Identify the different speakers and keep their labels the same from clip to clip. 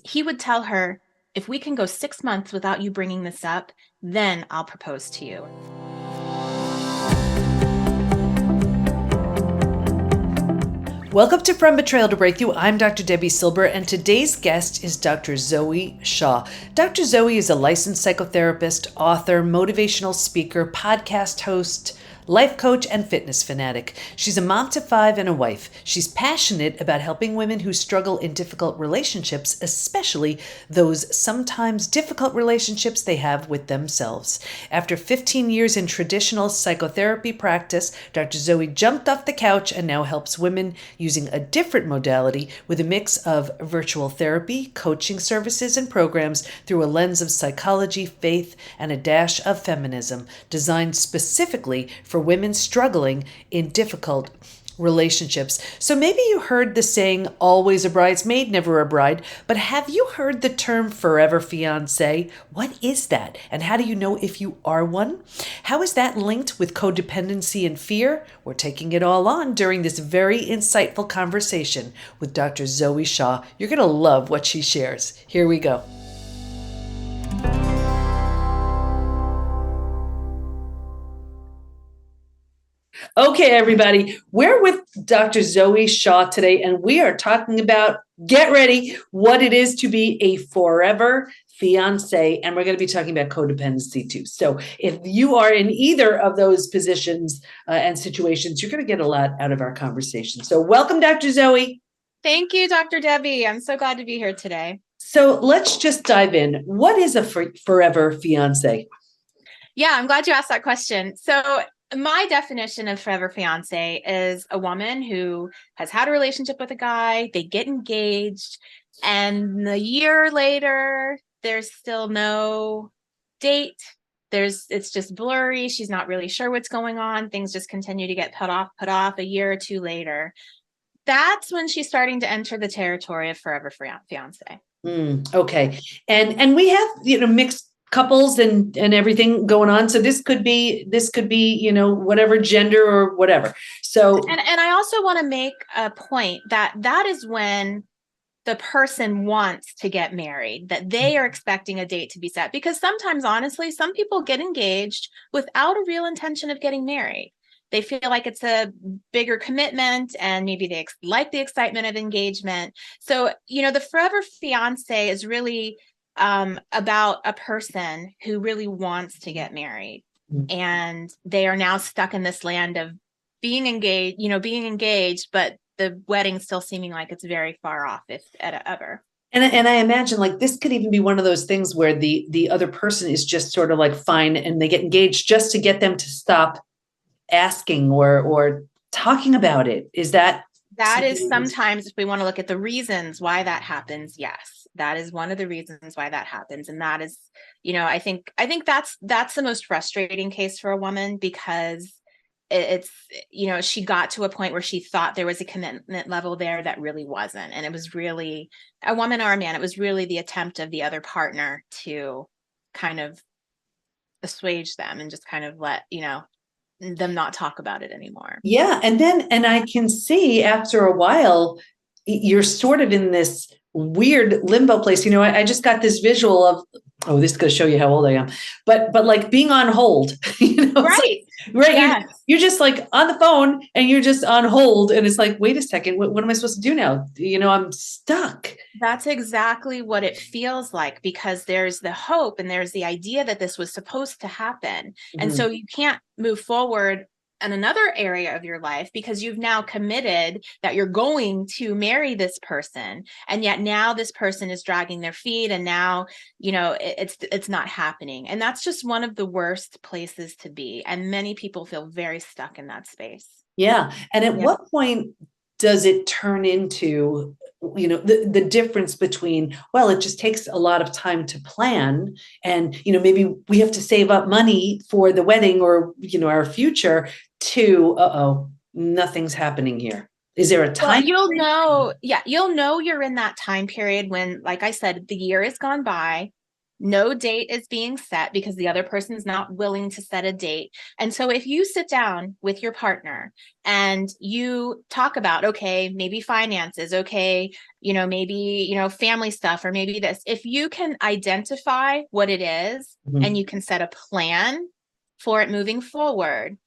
Speaker 1: he would tell her, if we can go 6 months without you bringing this up, then I'll propose to you.
Speaker 2: Welcome to From Betrayal to Breakthrough. I'm Dr. Debbie Silber, and today's guest is Dr. Zoe Shaw. Dr. Zoe is a licensed psychotherapist, author, motivational speaker, podcast host, life coach, and fitness fanatic. She's a mom to 5 and a wife. She's passionate about helping women who struggle in difficult relationships, especially those sometimes difficult relationships they have with themselves. After 15 years in traditional psychotherapy practice, Dr. Zoe jumped off the couch and now helps women using a different modality with a mix of virtual therapy, coaching services, and programs through a lens of psychology, faith, and a dash of feminism, designed specifically for women struggling in difficult relationships. So maybe you heard the saying, always a bridesmaid, never a bride, but have you heard the term forever fiancé? What is that? And how do you know if you are one? How is that linked with codependency and fear? We're taking it all on during this very insightful conversation with Dr. Zoe Shaw. You're going to love what she shares. Here we go. Okay, everybody, we're with Dr. Zoe Shaw today, and we are talking about, get ready, what it is to be a forever fiancé, and we're going to be talking about codependency too. So if you are in either of those positions and situations, you're going to get a lot out of our conversation. So welcome, Dr. Zoe.
Speaker 1: Thank you, Dr. Debbie. I'm so glad to be here today.
Speaker 2: So let's just dive in. What is a forever fiancé?
Speaker 1: Yeah, I'm glad you asked that question. So my definition of forever fiancé is a woman who has had a relationship with a guy, they get engaged, and a year later, there's still no date. It's just blurry. She's not really sure what's going on. Things just continue to get put off a year or two later. That's when she's starting to enter the territory of forever fiancé.
Speaker 2: Okay. And we have, mixed couples and everything going on. So this could be, whatever gender or whatever. So,
Speaker 1: and I also want to make a point that is when the person wants to get married, that they are expecting a date to be set, because sometimes, honestly, some people get engaged without a real intention of getting married. They feel like it's a bigger commitment and maybe they like the excitement of engagement. So, the forever fiancé is really about a person who really wants to get married, and they are now stuck in this land of being engaged, but the wedding still seeming like it's very far off, if ever.
Speaker 2: And I imagine like this could even be one of those things where the other person is just sort of like fine and they get engaged just to get them to stop asking or talking about it. Is that
Speaker 1: is sometimes, if we want to look at the reasons why that happens, yes, that is one of the reasons why that happens. And that is, I think that's the most frustrating case for a woman, because it's, she got to a point where she thought there was a commitment level there that really wasn't. And it was really a woman or a man. It was really the attempt of the other partner to kind of assuage them and just kind of let, them not talk about it anymore.
Speaker 2: Yeah. And I can see after a while, you're sort of in this weird limbo place. I just got this visual of, this is going to show you how old I am, but like being on hold,
Speaker 1: right.
Speaker 2: Right.
Speaker 1: Yes.
Speaker 2: You're just like on the phone and you're just on hold. And it's like, wait a second, what am I supposed to do now? I'm stuck.
Speaker 1: That's exactly what it feels like, because there's the hope and there's the idea that this was supposed to happen. Mm-hmm. And so you can't move forward in another area of your life because you've now committed that you're going to marry this person. And yet now this person is dragging their feet, and now, it's not happening. And that's just one of the worst places to be. And many people feel very stuck in that space.
Speaker 2: Yeah. And at what point does it turn into, the difference between, well, it just takes a lot of time to plan, and, maybe we have to save up money for the wedding or, our future, to, nothing's happening here. Is there a time?
Speaker 1: Well, you'll know you're in that time period when, like I said, the year has gone by No date is being set because the other person is not willing to set a date. And so if you sit down with your partner and you talk about, okay, maybe finances, okay, maybe, family stuff, or maybe this, if you can identify what it is and you can set a plan for it moving forward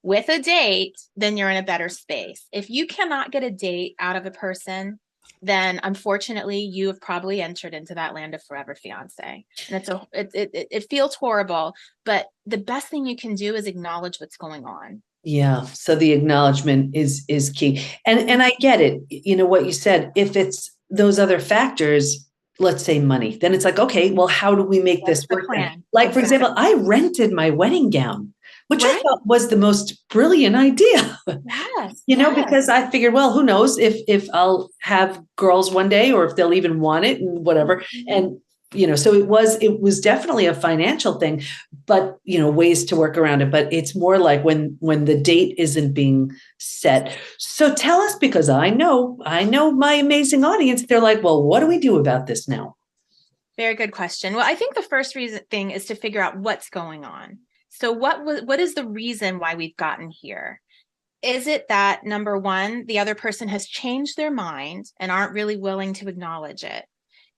Speaker 1: with a date, then you're in a better space. If you cannot get a date out of a person, then unfortunately you have probably entered into that land of forever fiance. And it feels horrible, but the best thing you can do is acknowledge what's going on.
Speaker 2: Yeah. So the acknowledgement is key. And I get it. You know what you said, if it's those other factors, let's say money, then it's like, okay, well, how do we make this work? Like, for example, I rented my wedding gown, which I thought was the most brilliant idea.
Speaker 1: Yes.
Speaker 2: Because I figured, well, who knows if I'll have girls one day or if they'll even want it and whatever. And, so it was definitely a financial thing, but, ways to work around it. But it's more like when the date isn't being set. So tell us, because I know my amazing audience, they're like, well, what do we do about this now?
Speaker 1: Very good question. Well, I think the first thing is to figure out what's going on. So what is the reason why we've gotten here? Is it that, number one, the other person has changed their mind and aren't really willing to acknowledge it?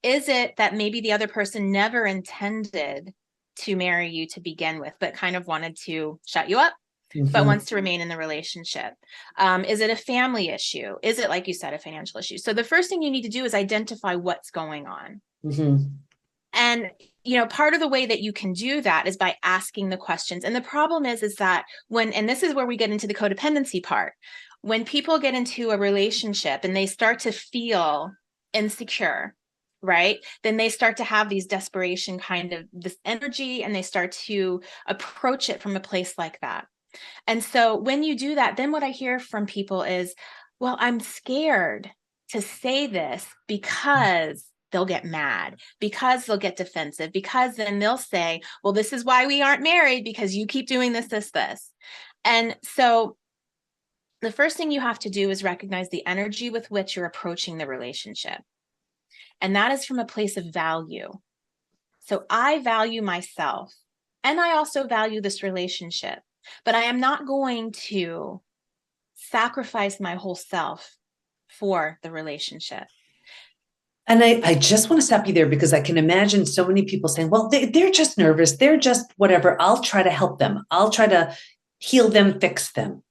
Speaker 1: Is it that maybe the other person never intended to marry you to begin with, but kind of wanted to shut you up, but wants to remain in the relationship? Is it a family issue? Is it, like you said, a financial issue? So the first thing you need to do is identify what's going on. And, part of the way that you can do that is by asking the questions. And the problem is that and this is where we get into the codependency part, when people get into a relationship and they start to feel insecure, right? Then they start to have these desperation kind of this energy, and they start to approach it from a place like that. And so when you do that, then what I hear from people is, well, I'm scared to say this because they'll get mad, because they'll get defensive, because then they'll say, well, this is why we aren't married, because you keep doing this. And so the first thing you have to do is recognize the energy with which you're approaching the relationship. And that is from a place of value. So I value myself, and I also value this relationship, but I am not going to sacrifice my whole self for the relationship.
Speaker 2: And I just want to stop you there, because I can imagine so many people saying, well, they're just nervous. They're just whatever. I'll try to help them. I'll try to heal them, fix them.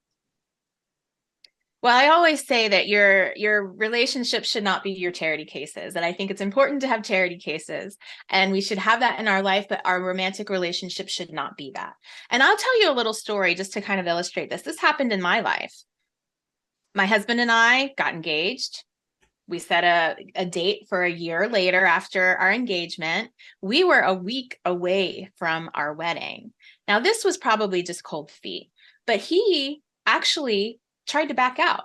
Speaker 1: Well, I always say that your relationship should not be your charity cases. And I think it's important to have charity cases, and we should have that in our life, but our romantic relationship should not be that. And I'll tell you a little story just to kind of illustrate this. This happened in my life. My husband and I got engaged. We set a date for a year later after our engagement. We were a week away from our wedding. Now, this was probably just cold feet, but he actually tried to back out.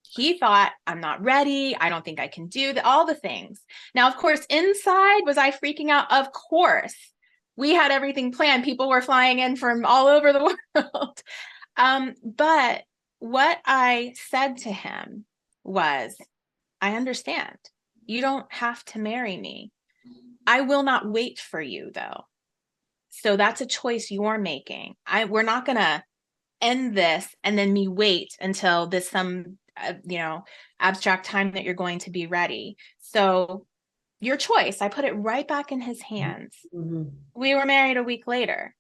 Speaker 1: He thought, I'm not ready. I don't think I can do all the things. Now, of course, inside, was I freaking out? Of course. We had everything planned. People were flying in from all over the world. But what I said to him was, I understand. You don't have to marry me. I will not wait for you, though. So that's a choice you're making. We're not going to end this and then me wait until this some abstract time that you're going to be ready. So your choice. I put it right back in his hands. We were married a week later.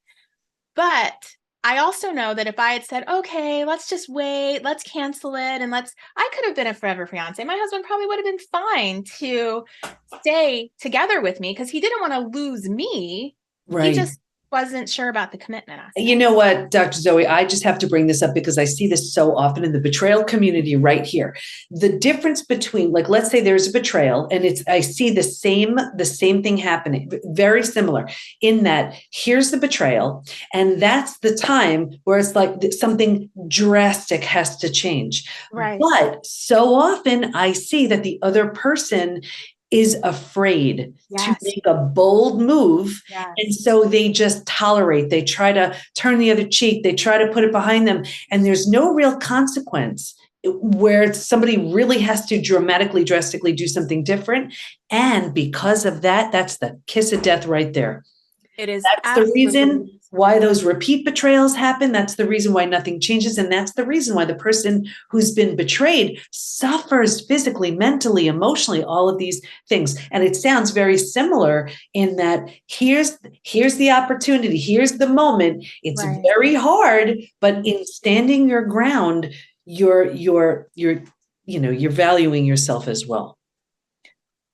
Speaker 1: But I also know that if I had said, okay, let's just wait, let's cancel it, and I could have been a forever fiance. My husband probably would have been fine to stay together with me because he didn't want to lose me. Right. He just wasn't sure about the commitment aspect.
Speaker 2: You know what, Dr. Zoe, I just have to bring this up because I see this so often in the betrayal community right here. The difference between, like, let's say there's a betrayal and I see the same thing happening, very similar in that here's the betrayal. And that's the time where it's like something drastic has to change.
Speaker 1: Right.
Speaker 2: But so often I see that the other person is afraid to make a bold move.
Speaker 1: Yes.
Speaker 2: And so they just tolerate. They try to turn the other cheek. They try to put it behind them. And there's no real consequence where somebody really has to drastically do something different. And because of that, that's the kiss of death right there.
Speaker 1: It is
Speaker 2: That's the reason why those repeat betrayals happen. That's the reason why nothing changes. And that's the reason why the person who's been betrayed suffers physically, mentally, emotionally, all of these things. And it sounds very similar in that here's the opportunity. Here's the moment. It's
Speaker 1: right.
Speaker 2: very hard, but in standing your ground, you're valuing yourself as well.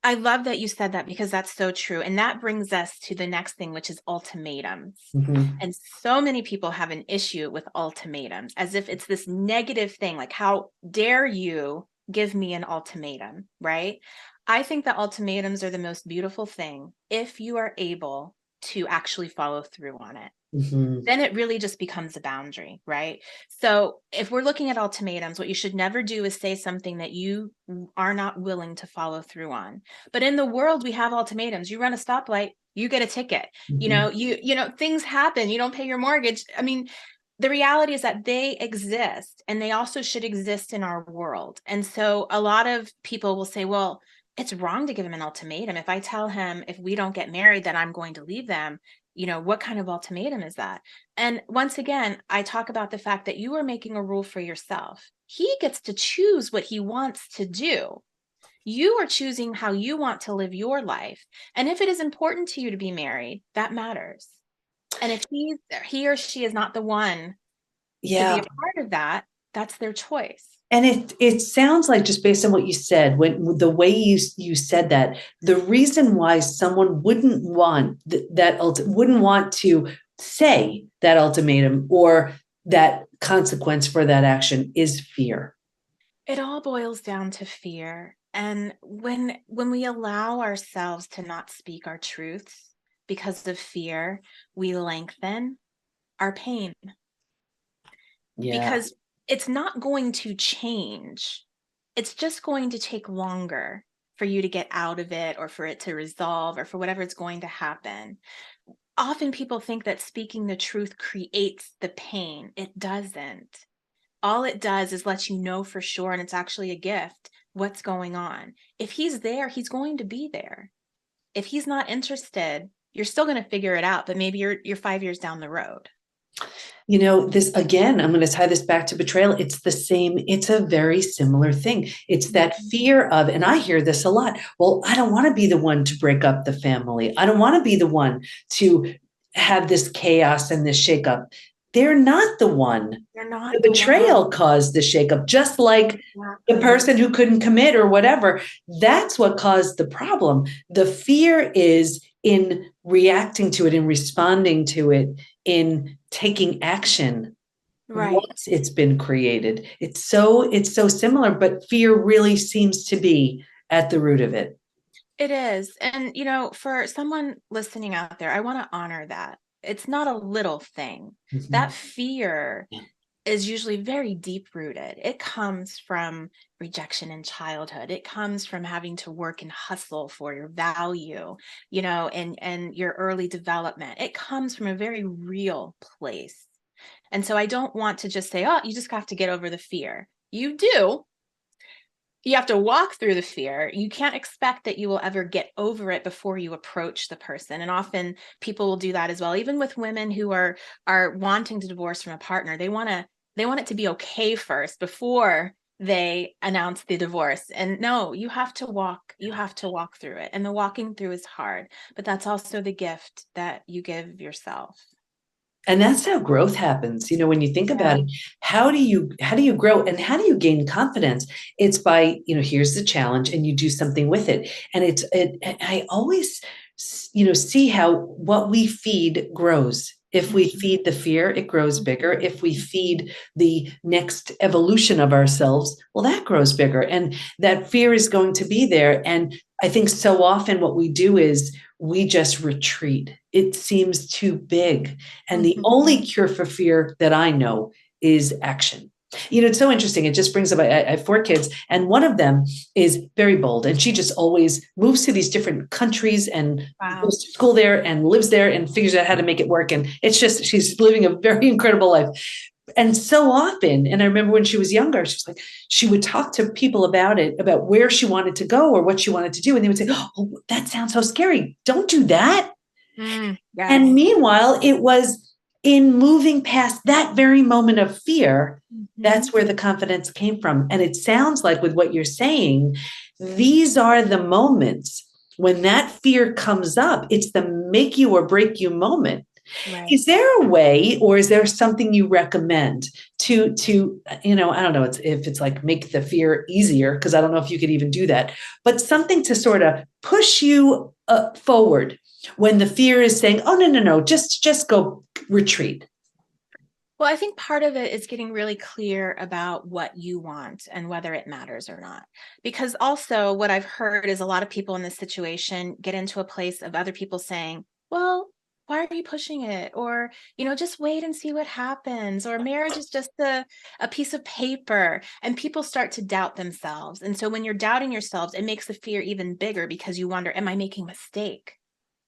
Speaker 1: I love that you said that, because that's so true. And that brings us to the next thing, which is ultimatums.
Speaker 2: Mm-hmm.
Speaker 1: And so many people have an issue with ultimatums, as if it's this negative thing. Like, how dare you give me an ultimatum, right? I think that ultimatums are the most beautiful thing if you are able to actually follow through on it.
Speaker 2: Mm-hmm.
Speaker 1: Then it really just becomes a boundary, right? So if we're looking at ultimatums, what you should never do is say something that you are not willing to follow through on. But in the world, we have ultimatums. You run a stoplight, you get a ticket.
Speaker 2: Mm-hmm.
Speaker 1: You know, things happen. You don't pay your mortgage. I mean, the reality is that they exist, and they also should exist in our world. And so a lot of people will say, well, it's wrong to give him an ultimatum. If I tell him, if we don't get married, then I'm going to leave them, what kind of ultimatum is that? And once again, I talk about the fact that you are making a rule for yourself. He gets to choose what he wants to do. You are choosing how you want to live your life. And if it is important to you to be married, that matters. And if he or she is not the one to be a part of that, that's their choice.
Speaker 2: And it sounds like, just based on what you said, when the way you said that, the reason why someone wouldn't want wouldn't want to say that ultimatum or that consequence for that action is fear.
Speaker 1: It all boils down to fear. And when we allow ourselves to not speak our truths because of fear, we lengthen our pain.
Speaker 2: Yeah.
Speaker 1: Because it's not going to change. It's just going to take longer for you to get out of it, or for it to resolve, or for whatever it's going to happen. Often people think that speaking the truth creates the pain. It doesn't. All it does is let you know for sure, and it's actually a gift, what's going on. If he's there, he's going to be there. If he's not interested, you're still going to figure it out, but maybe you're 5 years down the road.
Speaker 2: This again, I'm going to tie this back to betrayal. It's the same. It's a very similar thing. It's that fear of, and I hear this a lot. Well, I don't want to be the one to break up the family. I don't want to be the one to have this chaos and this shakeup. They're not the one.
Speaker 1: They're not
Speaker 2: The betrayal caused the shakeup, just like the person who couldn't commit or whatever. That's what caused the problem. The fear is in reacting to it, in responding to it, in taking action once it's been created. It's so similar, but fear really seems to be at the root of it.
Speaker 1: It is. And, for someone listening out there, I want to honor that. It's not a little thing.
Speaker 2: Mm-hmm.
Speaker 1: That fear is usually very deep rooted. It comes from rejection in childhood. It comes from having to work and hustle for your value, and your early development. It comes from a very real place. And so I don't want to just say, oh, you just have to get over the fear. You do. You have to walk through the fear. You can't expect that you will ever get over it before you approach the person. And often people will do that as well. Even with women who are wanting to divorce from a partner, they want it to be okay first before they announce the divorce. And no, you have to walk through it. And the walking through is hard, but that's also the gift that you give yourself.
Speaker 2: And that's how growth happens. When you think about it, how do you grow and how do you gain confidence? It's by, here's the challenge and you do something with it. And I always, see how what we feed grows. If we feed the fear, it grows bigger. If we feed the next evolution of ourselves, well, that grows bigger. And that fear is going to be there. And I think so often what we do is we just retreat. It seems too big. And the only cure for fear that I know is action. It's so interesting. It just brings up, I have 4 kids, and one of them is very bold. And she just always moves to these different countries and goes to school there and lives there and figures out how to make it work. And it's just, she's living a very incredible life. And so often, and I remember when she was younger, she was like, she would talk to people about it, about where she wanted to go or what she wanted to do. And they would say, oh, that sounds so scary. Don't do that. And
Speaker 1: Yes.
Speaker 2: meanwhile, it was in moving past that very moment of fear,
Speaker 1: Mhm.
Speaker 2: that's where the confidence came from. And it sounds like with what you're saying, these are the moments when that fear comes up. It's the make you or break you moment.
Speaker 1: Right.
Speaker 2: Is there a way, or is there something you recommend to I don't know if it's like make the fear easier, because I don't know if you could even do that, but something to sort of push you forward when the fear is saying, oh, no, no, no, just go retreat.
Speaker 1: Well, I think part of it is getting really clear about what you want and whether it matters or not. Because also, what I've heard is a lot of people in this situation get into a place of other people saying, well, why are you pushing it? Or, just wait and see what happens. Or marriage is just a piece of paper. And people start to doubt themselves. And so when you're doubting yourselves, it makes the fear even bigger because you wonder, am I making a mistake?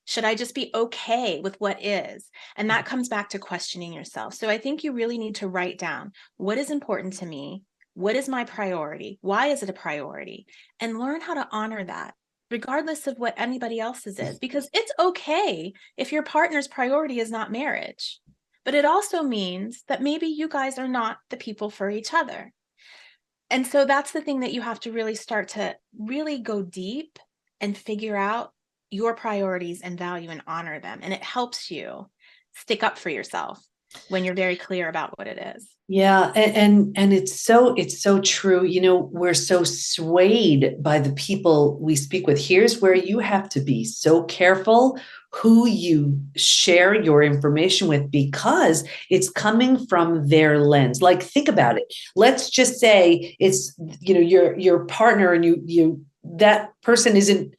Speaker 1: Should I just be okay with what is? And that comes back to questioning yourself. So I think you really need to write down what is important to me? What is my priority? Why is it a priority? And learn how to honor that, regardless of what anybody else's is, because it's okay if your partner's priority is not marriage. But it also means that maybe you guys are not the people for each other. And so that's the thing that you have to really start to really go deep and figure out your priorities and value and honor them. And it helps you stick up for yourself when you're very clear about what it is.
Speaker 2: Yeah, and it's so true. We're so swayed by the people we speak with. Here's where you have to be so careful who you share your information with, because it's coming from their lens. Like, think about it. Let's just say it's your partner, and you that person isn't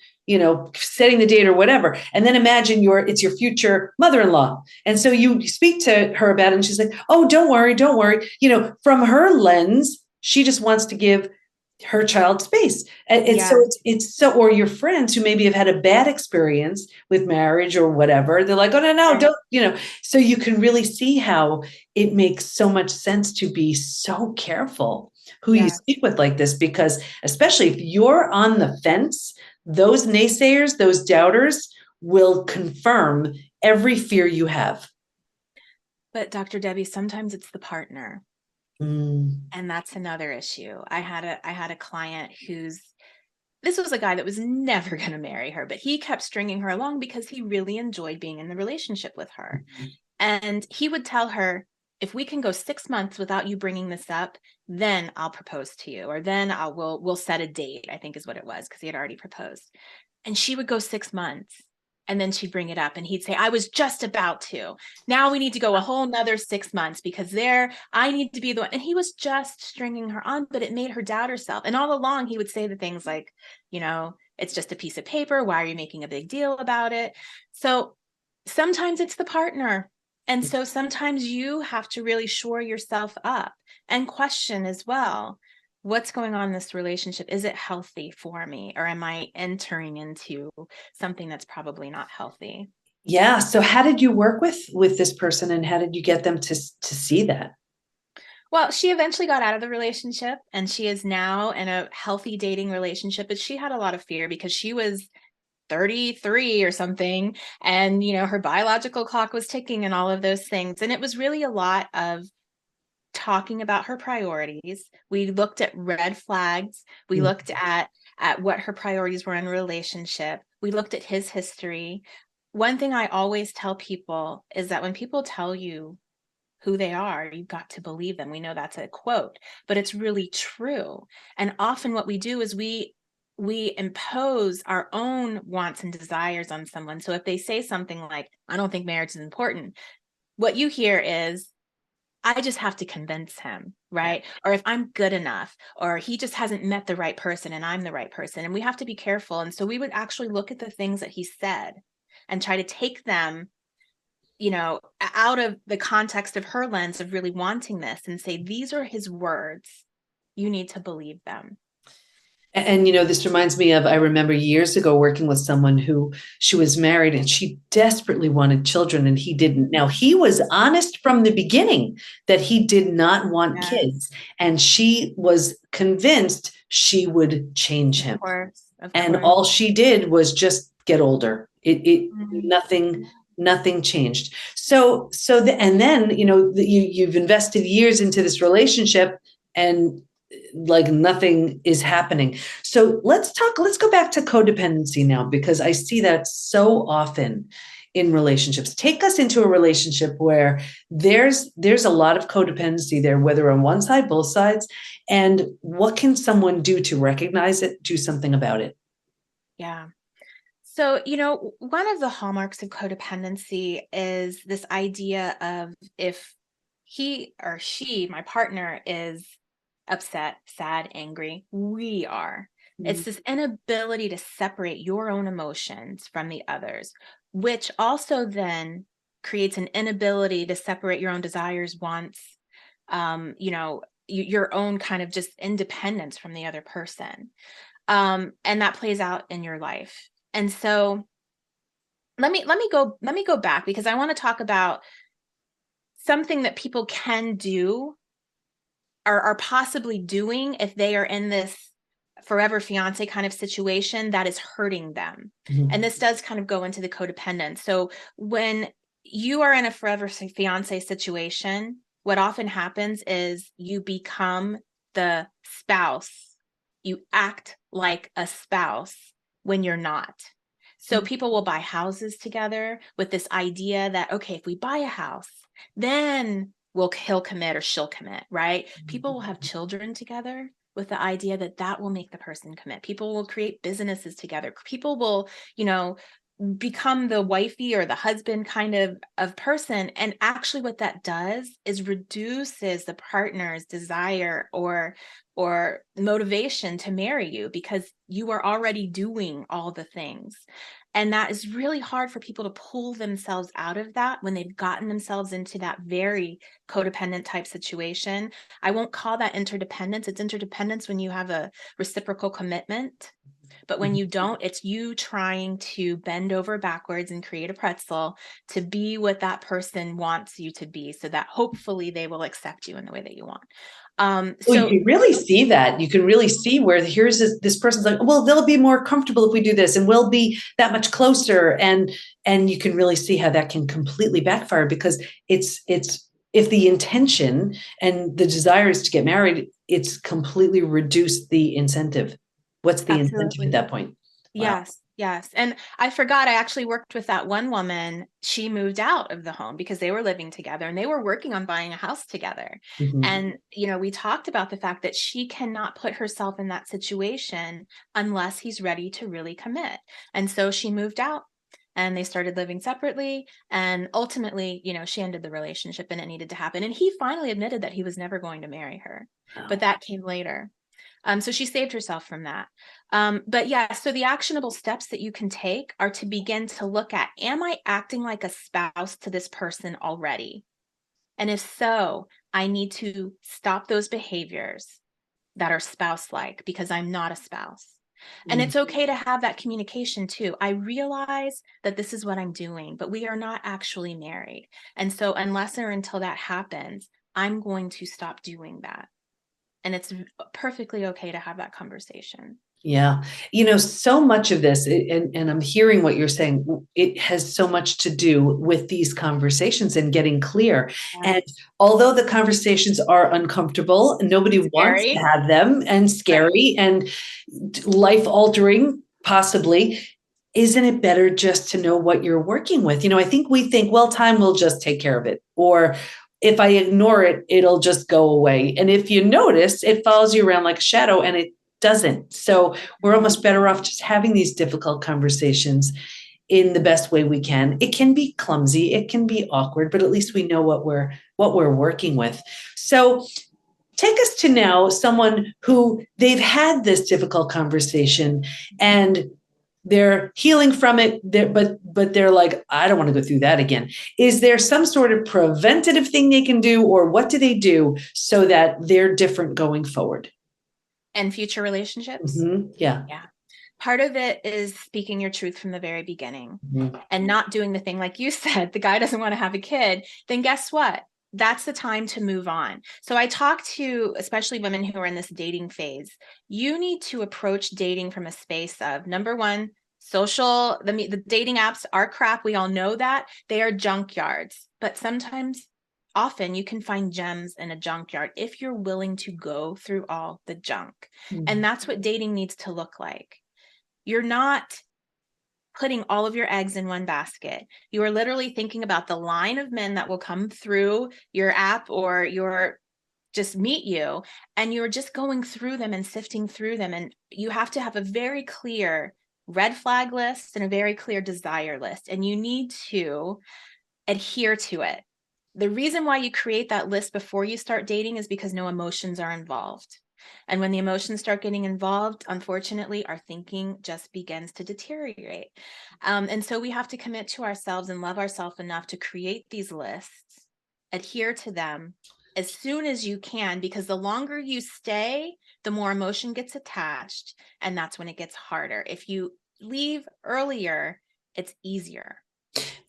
Speaker 2: setting the date or whatever. And then imagine it's your future mother-in-law. And so you speak to her about it, and she's like, oh, don't worry, don't worry. From her lens, she just wants to give her child space. And so
Speaker 1: Yeah.
Speaker 2: it's so, or your friends who maybe have had a bad experience with marriage or whatever, they're like, oh, no, no,
Speaker 1: Right.
Speaker 2: don't. So you can really see how it makes so much sense to be so careful who you
Speaker 1: Yeah.
Speaker 2: speak with like this, because especially if you're on the fence, those naysayers, those doubters will confirm every fear you have.
Speaker 1: But Dr. Debbie, sometimes it's the partner.
Speaker 2: Mm.
Speaker 1: And that's another issue. I had a client this was a guy that was never going to marry her, but he kept stringing her along because he really enjoyed being in the relationship with her. And he would tell her, if we can go 6 months without you bringing this up, then I'll propose to you, or then we'll set a date, I think is what it was, because he had already proposed. And she would go 6 months, and then she'd bring it up and he'd say, I was just about to. Now we need to go a whole nother 6 months because I need to be the one. And he was just stringing her on, but it made her doubt herself. And all along he would say the things like, it's just a piece of paper. Why are you making a big deal about it? So sometimes it's the partner. And so sometimes you have to really shore yourself up and question as well, what's going on in this relationship? Is it healthy for me? Or am I entering into something that's probably not healthy?
Speaker 2: Yeah. So how did you work with this person, and how did you get them to see that?
Speaker 1: Well, she eventually got out of the relationship and she is now in a healthy dating relationship, but she had a lot of fear because she was 33 or something, and her biological clock was ticking and all of those things. And it was really a lot of talking about her priorities. We looked at red flags. We
Speaker 2: Mm.
Speaker 1: looked at what her priorities were in a relationship. We looked at his history. One thing I always tell people is that when people tell you who they are, you've got to believe them. We know that's a quote, but it's really true. And often what we do is we impose our own wants and desires on someone. So if they say something like, I don't think marriage is important, what you hear is, I just have to convince him,
Speaker 2: Yeah.
Speaker 1: right? Or if I'm good enough, or he just hasn't met the right person and I'm the right person. And we have to be careful. And so we would actually look at the things that he said and try to take them, out of the context of her lens of really wanting this, and say, these are his words. You need to believe them.
Speaker 2: And, this reminds me of, I remember years ago working with someone who she was married and she desperately wanted children and he didn't. Now, he was honest from the beginning that he did not want
Speaker 1: Yes,
Speaker 2: kids. And she was convinced she would change him.
Speaker 1: of
Speaker 2: And
Speaker 1: course.
Speaker 2: all she did was just get older. It
Speaker 1: Mhm.
Speaker 2: nothing changed. And then, you've invested years into this relationship and like nothing is happening. So let's go back to codependency now, because I see that so often in relationships. Take us into a relationship where there's a lot of codependency there, whether on one side, both sides, and what can someone do to recognize it, do something about it?
Speaker 1: Yeah. So, one of the hallmarks of codependency is this idea of if he or she, my partner, is upset, sad, angry, we are. It's this inability to separate your own emotions from the others, which also then creates an inability to separate your own desires, wants, your own kind of just independence from the other person. And that plays out in your life. And so let me go back because I want to talk about something that people can do or are possibly doing if they are in this forever fiance kind of situation that is hurting them. And
Speaker 2: Mhm.
Speaker 1: this does kind of go into the codependence. So when you are in a forever fiance situation, what often happens is you become the spouse. You act like a spouse when you're not. So people will buy houses together with this idea that, okay, if we buy a house, then he'll commit or she'll commit, right? People will have children together with the idea that that will make the person commit. People will create businesses together. People will, become the wifey or the husband kind of person. And actually what that does is reduces the partner's desire or motivation to marry you because you are already doing all the things. And that is really hard for people to pull themselves out of that when they've gotten themselves into that very codependent type situation. I won't call that interdependence. It's interdependence when you have a reciprocal commitment. But when you don't, it's you trying to bend over backwards and create a pretzel to be what that person wants you to be so that hopefully they will accept you in the way that you want.
Speaker 2: Well, you
Speaker 1: So
Speaker 2: can really see that. You can really see where here's this person's like, well, they'll be more comfortable if we do this, and we'll be that much closer. And you can really see how that can completely backfire because it's if the intention and the desire is to get married, it's completely reduced the incentive. What's the incentive at
Speaker 1: absolutely.
Speaker 2: that point? Wow.
Speaker 1: Yes, yes. And I forgot, I actually worked with that one woman. She moved out of the home because they were living together and they were working on buying a house together.
Speaker 2: Mhm.
Speaker 1: And, we talked about the fact that she cannot put herself in that situation unless he's ready to really commit. And so she moved out and they started living separately. And ultimately, she ended the relationship and it needed to happen. And he finally admitted that he was never going to marry her, but
Speaker 2: Wow.
Speaker 1: that came later. So she saved herself from that. But yeah, so the actionable steps that you can take are to begin to look at, am I acting like a spouse to this person already? And if so, I need to stop those behaviors that are spouse-like because I'm not a spouse. And
Speaker 2: Mm.
Speaker 1: it's okay to have that communication too. I realize that this is what I'm doing, but we are not actually married. And so unless or until that happens, I'm going to stop doing that. And it's perfectly okay to have that conversation.
Speaker 2: Yeah. So much of this, and I'm hearing what you're saying, it has so much to do with these conversations and getting clear. And
Speaker 1: Yes.
Speaker 2: although the conversations are uncomfortable, nobody wants to
Speaker 1: Scary.
Speaker 2: have them and
Speaker 1: Right.
Speaker 2: scary and life altering, possibly. Isn't it better just to know what you're working with? I think we think, well, time will just take care of it. Or if I ignore it, it'll just go away. And if you notice, it follows you around like a shadow and it doesn't. So we're almost better off just having these difficult conversations in the best way we can. It can be clumsy, it can be awkward, but at least we know what we're working with. So take us to now someone who they've had this difficult conversation and they're healing from it, but they're like, I don't want to go through that again. Is there some sort of preventative thing they can do, or what do they do so that they're different going forward?
Speaker 1: And future relationships.
Speaker 2: Yeah.
Speaker 1: Yeah. Part of it is speaking your truth from the very beginning and not doing the thing like you said, the guy doesn't want to have a kid. Then guess what? That's the time to move on. So I talk to especially women who are in this dating phase. You need to approach dating from a space of, number one, the dating apps are crap. We all know that. They are junkyards. But sometimes, often, you can find gems in a junkyard if you're willing to go through all the junk. And that's what dating needs to look like. You're not putting all of your eggs in one basket. You are literally thinking about the line of men that will come through your app or your just meet you, and you're just going through them and sifting through them. And you have to have a very clear red flag list and a very clear desire list, and you need to adhere to it. The reason why you create that list before you start dating is because no emotions are involved. And when the emotions start getting involved, unfortunately, our thinking just begins to deteriorate. And so we have to commit to ourselves and love ourselves enough to create these lists, adhere to them as soon as you can, because the longer you stay, the more emotion gets attached. And that's when it gets harder. If you leave earlier, it's easier.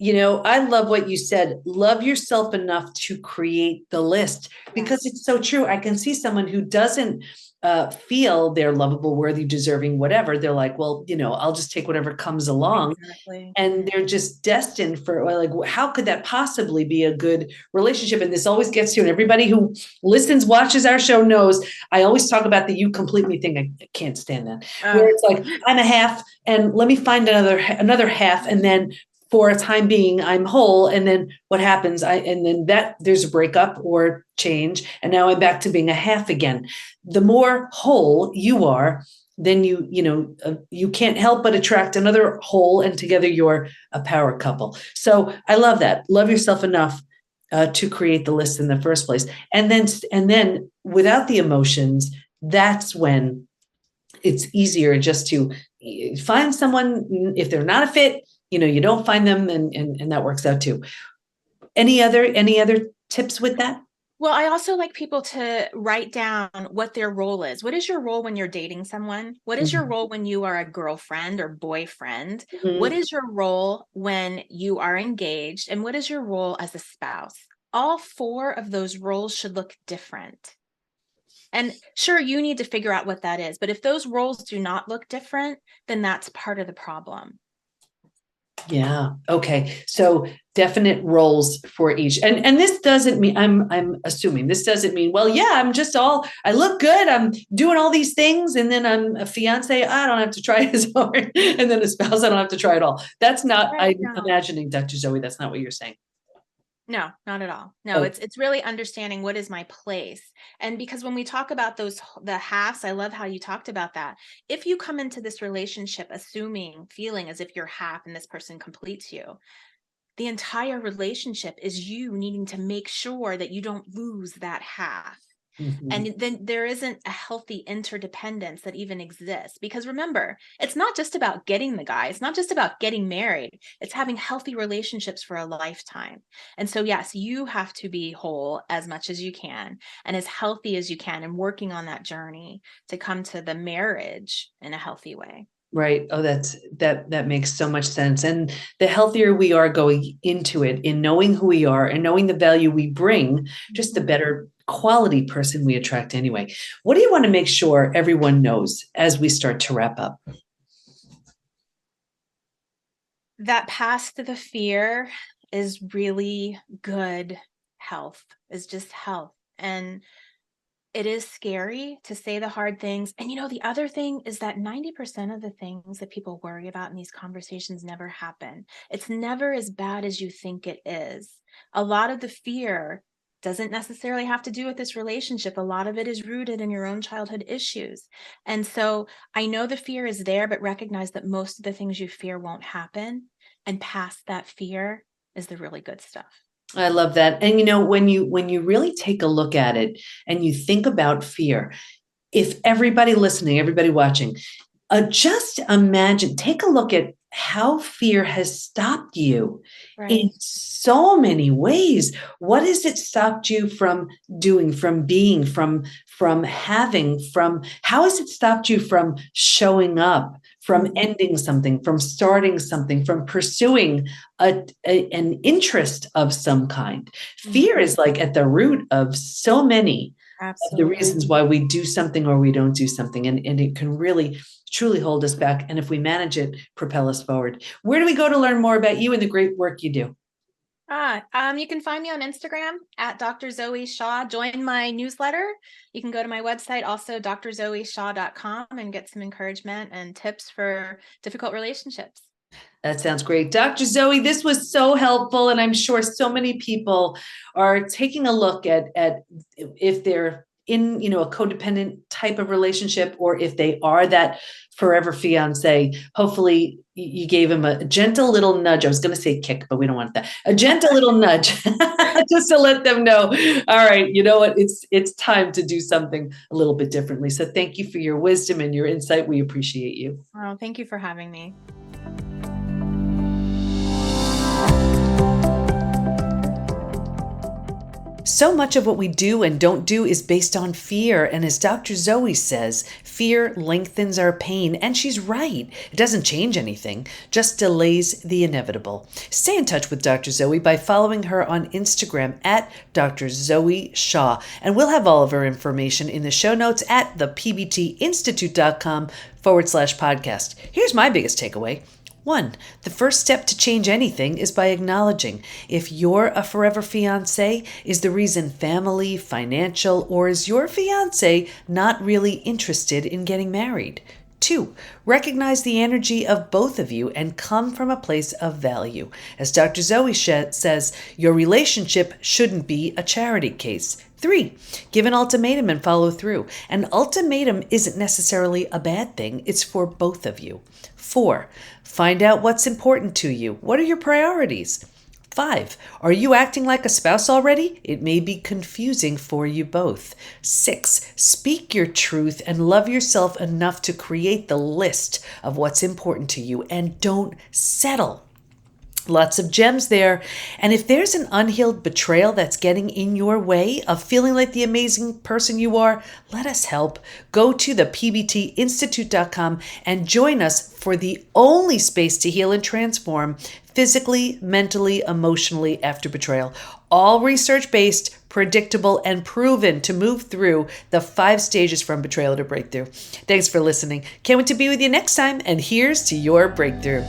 Speaker 2: I love what you said. Love yourself enough to create the list, because it's so true. I can see someone who doesn't feel they're lovable, worthy, deserving, whatever. They're like, well, I'll just take whatever comes along.
Speaker 1: Exactly.
Speaker 2: And they're just destined for, like, how could that possibly be a good relationship? And this always gets to, and everybody who listens, watches our show knows, I always talk about the "you complete me" thing. I can't stand that. Where it's like, I'm a half and let me find another half. And then for a time being, I'm whole. And then what happens? And then there's a breakup or change. And now I'm back to being a half again. The more whole you are, then you can't help but attract another whole, and together you're a power couple. So I love that. Love yourself enough to create the list in the first place. And then without the emotions, that's when it's easier just to find someone. If they're not a fit, you don't find them, and that works out too. Any other tips with that?
Speaker 1: Well, I also like people to write down what their role is. What is your role when you're dating someone? What is your role when you are a girlfriend or boyfriend? What is your role when you are engaged? And what is your role as a spouse? All four of those roles should look different. And sure, you need to figure out what that is. But if those roles do not look different, then that's part of the problem.
Speaker 2: Yeah. Okay. So definite roles for each. And this doesn't mean, I'm assuming this doesn't mean, well, yeah, I look good. I'm doing all these things. And then I'm a fiance. I don't have to try as hard. And then a spouse, I don't have to try at all. That's not,
Speaker 1: Right,
Speaker 2: I'm imagining, Dr. Zoe, that's not what you're saying.
Speaker 1: No, not at all. No,
Speaker 2: Oh.
Speaker 1: it's really understanding what is my place. And because when we talk about the halves, I love how you talked about that. If you come into this relationship feeling as if you're half and this person completes you, the entire relationship is you needing to make sure that you don't lose that half. And then there isn't a healthy interdependence that even exists. Because remember, it's not just about getting the guy. It's not just about getting married. It's having healthy relationships for a lifetime. And so, yes, you have to be whole as much as you can and as healthy as you can, and working on that journey to come to the marriage in a healthy way.
Speaker 2: Right. Oh, that makes so much sense. And the healthier we are going into it, in knowing who we are and knowing the value we bring, just the better quality person we attract anyway. What do you want to make sure everyone knows as we start to wrap up?
Speaker 1: That past the fear is really good health, is just health. And it is scary to say the hard things. And the other thing is that 90% of the things that people worry about in these conversations never happen. It's never as bad as you think it is. A lot of the fear doesn't necessarily have to do with this relationship. A lot of it is rooted in your own childhood issues. And so I know the fear is there, but recognize that most of the things you fear won't happen. And past that fear is the really good stuff.
Speaker 2: I love that. And when you really take a look at it and you think about fear, if everybody listening, everybody watching, just imagine, take a look at how fear has stopped you in
Speaker 1: Right.
Speaker 2: so many ways. What has it stopped you from doing, from being, from having, from how has it stopped you from showing up, from ending something, from starting something, from pursuing an interest of some kind? Fear
Speaker 1: Mhm.
Speaker 2: is like at the root of so many of the
Speaker 1: Absolutely.
Speaker 2: reasons why we do something or we don't do something. And it can really truly hold us back. And if we manage it, propel us forward. Where do we go to learn more about you and the great work you do?
Speaker 1: You can find me on Instagram at Dr. Zoe Shaw. Join my newsletter. You can go to my website, also drzoeshaw.com, and get some encouragement and tips for difficult relationships.
Speaker 2: That sounds great. Dr. Zoe, this was so helpful. And I'm sure so many people are taking a look at if they're in, a codependent type of relationship, or if they are that forever fiance. Hopefully you gave him a gentle little nudge. I was going to say kick, but we don't want that. A gentle little nudge just to let them know, all right, you know what? It's time to do something a little bit differently. So thank you for your wisdom and your insight. We appreciate you.
Speaker 1: Oh, thank you for having me.
Speaker 2: So much of what we do and don't do is based on fear. And as Dr. Zoe says, fear lengthens our pain. And she's right. It doesn't change anything, just delays the inevitable. Stay in touch with Dr. Zoe by following her on Instagram at Dr. Zoe Shaw. And we'll have all of her information in the show notes at thepbtinstitute.com/podcast. Here's my biggest takeaway. 1, the first step to change anything is by acknowledging if you're a forever fiancé is the reason family, financial, or is your fiancé not really interested in getting married. 2, recognize the energy of both of you and come from a place of value. As Dr. Zoe says, your relationship shouldn't be a charity case. 3, give an ultimatum and follow through. An ultimatum isn't necessarily a bad thing. It's for both of you. 4, find out what's important to you. What are your priorities? 5, are you acting like a spouse already? It may be confusing for you both. 6, speak your truth and love yourself enough to create the list of what's important to you and don't settle. Lots of gems there. And if there's an unhealed betrayal that's getting in your way of feeling like the amazing person you are, let us help. Go to thepbtinstitute.com and join us for the only space to heal and transform physically, mentally, emotionally after betrayal. All research-based, predictable, and proven to move through the 5 stages from betrayal to breakthrough. Thanks for listening. Can't wait to be with you next time. And here's to your breakthrough.